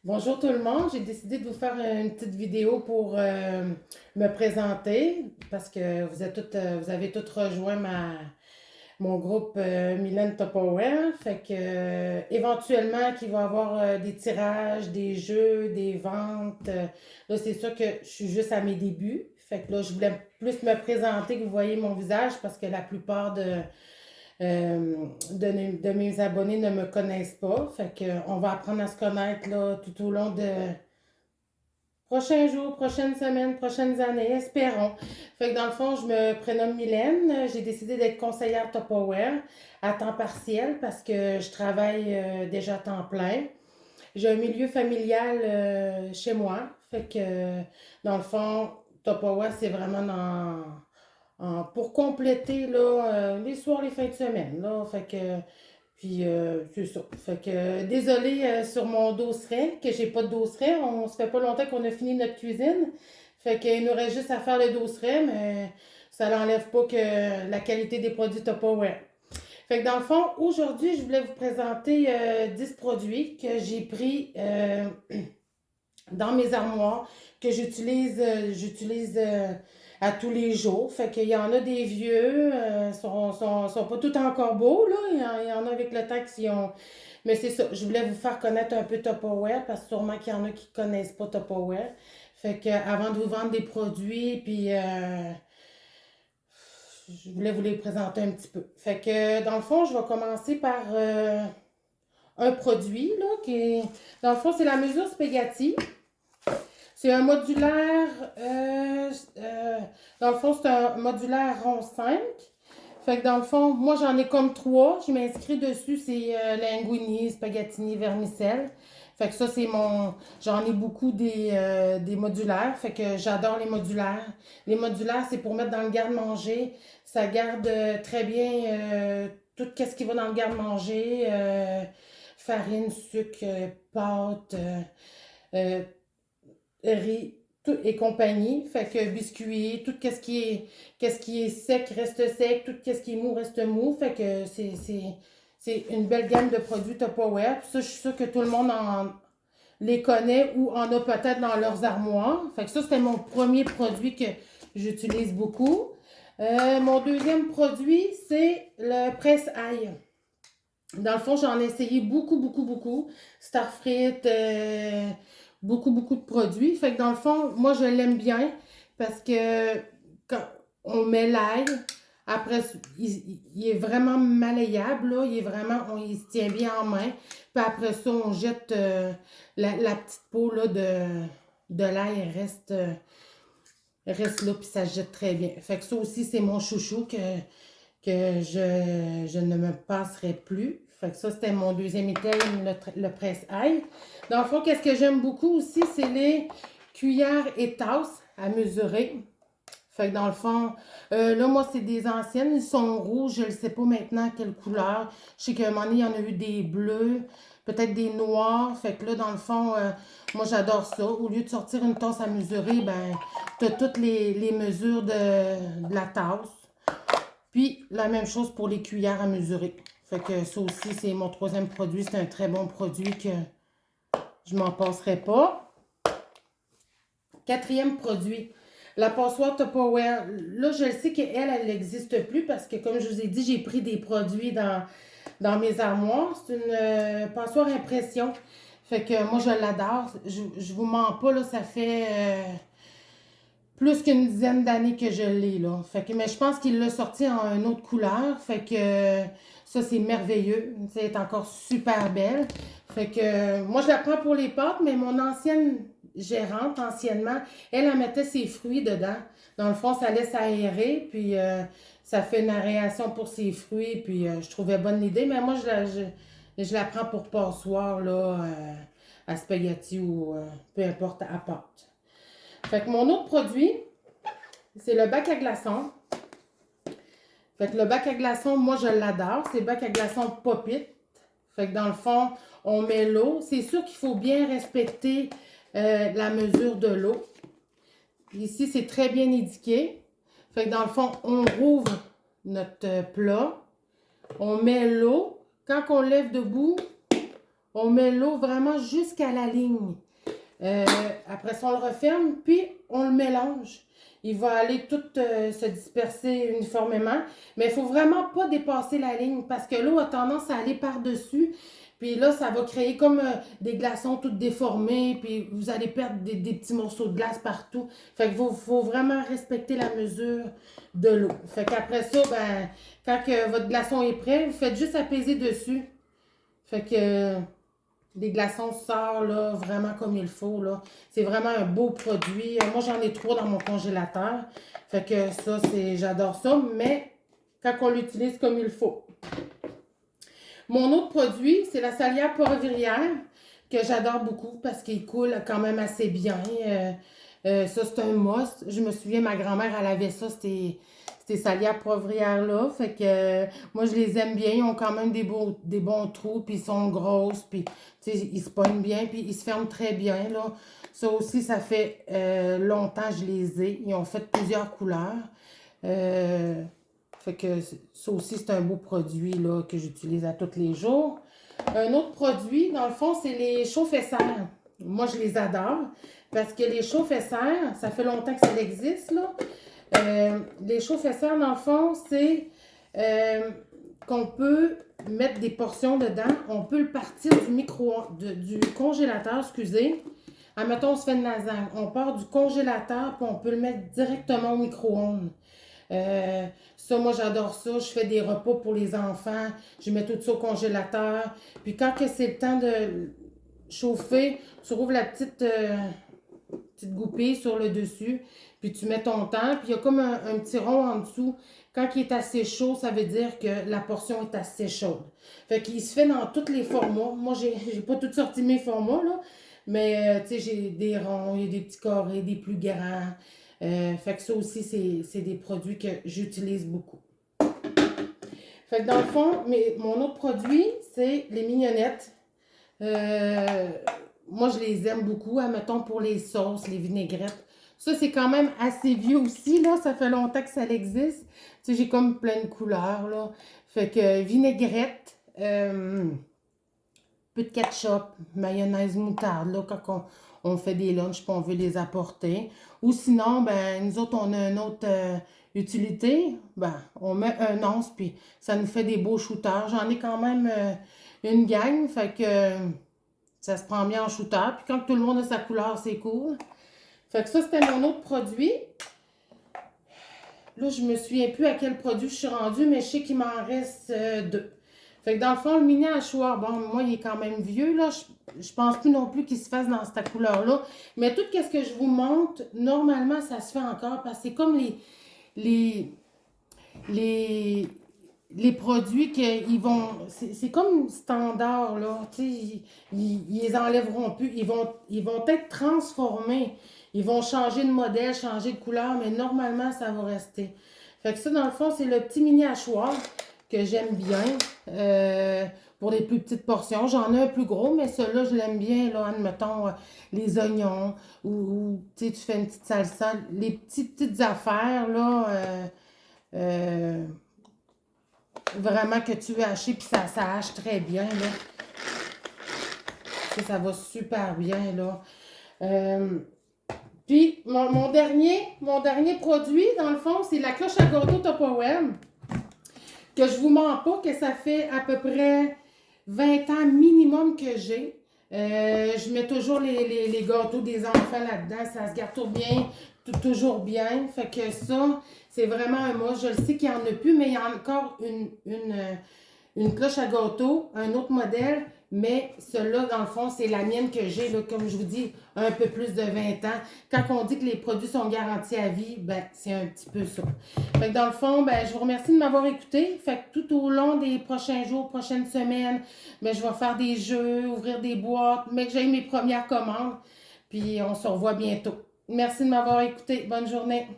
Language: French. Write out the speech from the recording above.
Bonjour tout le monde, j'ai décidé de vous faire une petite vidéo pour me présenter parce que vous avez toutes rejoint mon groupe Mylène Tupperware. Fait que éventuellement qu'il va y avoir des tirages, des jeux, des ventes. Là, c'est sûr que je suis juste à mes débuts. Fait que là, je voulais plus me présenter que vous voyez mon visage parce que la plupart de mes abonnés ne me connaissent pas. Fait que on va apprendre à se connaître là, tout au long de prochains jours, prochaines semaines, prochaines années, espérons. Fait que dans le fond, je me prénomme Mylène. J'ai décidé d'être conseillère Tupperware à temps partiel parce que je travaille déjà à temps plein. J'ai un milieu familial chez moi. Fait que dans le fond, Tupperware, c'est vraiment pour compléter là, les soirs, les fins de semaine. Là. Fait que puis, c'est ça. Fait que, désolée sur mon dosseret, que j'ai pas de dosseret. On se fait pas longtemps qu'on a fini notre cuisine. Fait qu'il nous reste juste à faire le dosseret, mais ça n'enlève pas que la qualité des produits Tupperware. Fait que dans le fond, aujourd'hui, je voulais vous présenter 10 produits que j'ai pris dans mes armoires, que j'utilise à tous les jours. Fait qu'il y en a des vieux, sont pas tout encore beaux, là. Il y en a avec le temps qui ont. Mais c'est ça, je voulais vous faire connaître un peu Tupperware, parce que sûrement qu'il y en a qui connaissent pas Tupperware. Fait que avant de vous vendre des produits, puis je voulais vous les présenter un petit peu. Fait que dans le fond, je vais commencer par un produit, là, qui est. Dans le fond, c'est la mesure spaghetti. C'est un modulaire, dans le fond, c'est un modulaire rond 5. Fait que dans le fond, moi j'en ai comme trois. Je m'inscris dessus, c'est linguini, spaghettini, vermicelle. Fait que ça, c'est mon. J'en ai beaucoup des modulaires. Fait que j'adore les modulaires. Les modulaires, c'est pour mettre dans le garde-manger. Ça garde très bien tout ce qui va dans le garde-manger. Farine, sucre, pâte. Euh, riz tout, et compagnie. Fait que biscuits, tout qu'est-ce qui est sec reste sec, tout ce qui est mou reste mou. Fait que c'est une belle gamme de produits Tupperware. Puis ça, je suis sûre que tout le monde les connaît ou en a peut-être dans leurs armoires. Fait que ça, c'était mon premier produit que j'utilise beaucoup. Mon deuxième produit, c'est le presse-ail. Dans le fond, j'en ai essayé beaucoup, beaucoup, beaucoup. Starfrit, beaucoup de produits. Fait que dans le fond, moi, je l'aime bien parce que quand on met l'ail, après, il est vraiment malléable, là. Il est vraiment, il se tient bien en main. Puis après ça, on jette la petite peau là, de l'ail, reste là, puis ça se jette très bien. Fait que ça aussi, c'est mon chouchou que je ne me passerai plus. Fait que ça, c'était mon deuxième item, le presse-ail. Dans le fond, qu'est-ce que j'aime beaucoup aussi, c'est les cuillères et tasses à mesurer. Fait que dans le fond, là, moi, c'est des anciennes. Ils sont rouges. Je ne sais pas maintenant quelle couleur. Je sais qu'à un moment donné, il y en a eu des bleus, peut-être des noirs. Fait que là, dans le fond, moi, j'adore ça. Au lieu de sortir une tasse à mesurer, ben, tu as toutes les mesures de la tasse. Puis, la même chose pour les cuillères à mesurer. Fait que ça aussi, c'est mon troisième produit. C'est un très bon produit que je m'en passerai pas. Quatrième produit, la passoire Tupperware. Là, je sais qu'elle n'existe plus parce que, comme je vous ai dit, j'ai pris des produits dans mes armoires. C'est une passoire impression. Fait que moi, je l'adore. Je vous mens pas, là, ça fait plus qu'une dizaine d'années que je l'ai, là. Fait que, mais je pense qu'il l'a sorti en une autre couleur. Fait que ça, c'est merveilleux. C'est encore super belle. Fait que moi, je la prends pour les pâtes, mais mon ancienne gérante, anciennement, elle mettait ses fruits dedans. Dans le fond, ça laisse aérer, puis ça fait une aération pour ses fruits, puis je trouvais bonne l'idée. Mais moi, je la prends pour passoire, là, à spaghetti ou peu importe, à pâte. Fait que mon autre produit, c'est le bac à glaçons. Fait que le bac à glaçons, moi, je l'adore. C'est le bac à glaçons Pop-It. Fait que dans le fond, on met l'eau. C'est sûr qu'il faut bien respecter la mesure de l'eau. Ici, c'est très bien indiqué. Fait que dans le fond, on rouvre notre plat. On met l'eau. Quand on lève debout, On met l'eau vraiment jusqu'à la ligne. Après ça, on le referme, puis on le mélange. Il va aller tout se disperser uniformément. Mais il ne faut vraiment pas dépasser la ligne parce que l'eau a tendance à aller par-dessus. Puis là, ça va créer comme des glaçons tout déformés. Puis vous allez perdre des petits morceaux de glace partout. Fait qu'il faut vraiment respecter la mesure de l'eau. Fait qu'après ça, ben, quand que votre glaçon est prêt, vous faites juste apaiser dessus. Fait que les glaçons sortent là, vraiment comme il faut. Là. C'est vraiment un beau produit. Moi, j'en ai 3 dans mon congélateur. Fait que ça, j'adore ça, mais quand on l'utilise comme il faut. Mon autre produit, c'est la salière poivrière, que j'adore beaucoup parce qu'il coule quand même assez bien. Ça, c'est un must. Je me souviens, ma grand-mère, elle avait ça, ces salières poivrières-là. Fait que moi, je les aime bien. Ils ont quand même des bons trous, puis ils sont grosses, puis ils se pognent bien, puis ils se ferment très bien, là. Ça aussi, ça fait longtemps que je les ai. Ils ont fait plusieurs couleurs. Fait que ça aussi, c'est un beau produit là, que j'utilise à tous les jours. Un autre produit, dans le fond, c'est les chauffe-serres. Moi, je les adore parce que les chauffe-serres, ça fait longtemps que ça existe, là. Les chauffe-serres, dans le fond, c'est qu'on peut mettre des portions dedans. On peut le partir du congélateur, excusez. Admettons, on se fait une lasagne. On part du congélateur, puis on peut le mettre directement au micro-ondes. Ça, moi, j'adore ça. Je fais des repas pour les enfants. Je mets tout ça au congélateur. Puis quand c'est le temps de chauffer, tu rouvres la petite goupille sur le dessus. Puis tu mets ton temps. Puis il y a comme un petit rond en dessous. Quand il est assez chaud, ça veut dire que la portion est assez chaude. Fait qu'il se fait dans tous les formats. Moi, j'ai pas tout sorti mes formats, là. Mais, tu sais, j'ai des ronds, il y a des petits carrés, des plus grands. Fait que ça aussi, c'est des produits que j'utilise beaucoup. Fait que dans le fond, mon autre produit, c'est les mignonnettes. Moi, je les aime beaucoup, admettons, pour les sauces, les vinaigrettes. Ça, c'est quand même assez vieux aussi, là. Ça fait longtemps que ça existe. Tu sais, j'ai comme plein de couleurs, là. Fait que vinaigrette, peu de ketchup, mayonnaise, moutarde, là, quand on fait des lunchs et on veut les apporter. Ou sinon, ben, nous autres, on a une autre utilité. Ben, on met un once, puis ça nous fait des beaux shooters. J'en ai quand même une gang, fait que ça se prend bien en shooter. Puis quand tout le monde a sa couleur, c'est cool. Fait que ça, c'était mon autre produit. Là, je me souviens plus à quel produit je suis rendue, mais je sais qu'il m'en reste 2. Fait que dans le fond, le mini hachoir, bon, moi, il est quand même vieux, là. Je pense plus non plus qu'il se fasse dans cette couleur-là. Mais tout ce que je vous montre, normalement, ça se fait encore parce que c'est comme les, les, les produits qu'ils vont. C'est comme standard, là. Tu sais, ils les enlèveront plus. Ils vont être transformés. Ils vont changer de modèle, changer de couleur, mais normalement, ça va rester. Fait que ça, dans le fond, c'est le petit mini hachoir que j'aime bien pour les plus petites portions. J'en ai un plus gros, mais celui-là, je l'aime bien, là, admettons, les oignons ou tu sais, tu fais une petite salsa. Les petites affaires, là, vraiment que tu veux hacher, puis ça hache très bien, là. Ça va super bien, là. Puis, mon dernier produit, dans le fond, c'est la cloche à gâteau Tupperware. Que je vous mens pas, que ça fait à peu près 20 ans minimum que j'ai. Je mets toujours les gâteaux des enfants là-dedans. Ça se gâteau bien, toujours bien. Fait que ça, c'est vraiment un mot. Je le sais qu'il n'y en a plus, mais il y a encore une cloche à gâteau, un autre modèle, mais celle-là, dans le fond, c'est la mienne que j'ai, là, comme je vous dis, un peu plus de 20 ans. Quand on dit que les produits sont garantis à vie, ben, c'est un petit peu ça. Fait que dans le fond, ben, je vous remercie de m'avoir écouté. Fait que tout au long des prochains jours, prochaines semaines, ben, je vais faire des jeux, ouvrir des boîtes, mais que j'ai mes premières commandes. Puis on se revoit bientôt. Merci de m'avoir écouté. Bonne journée.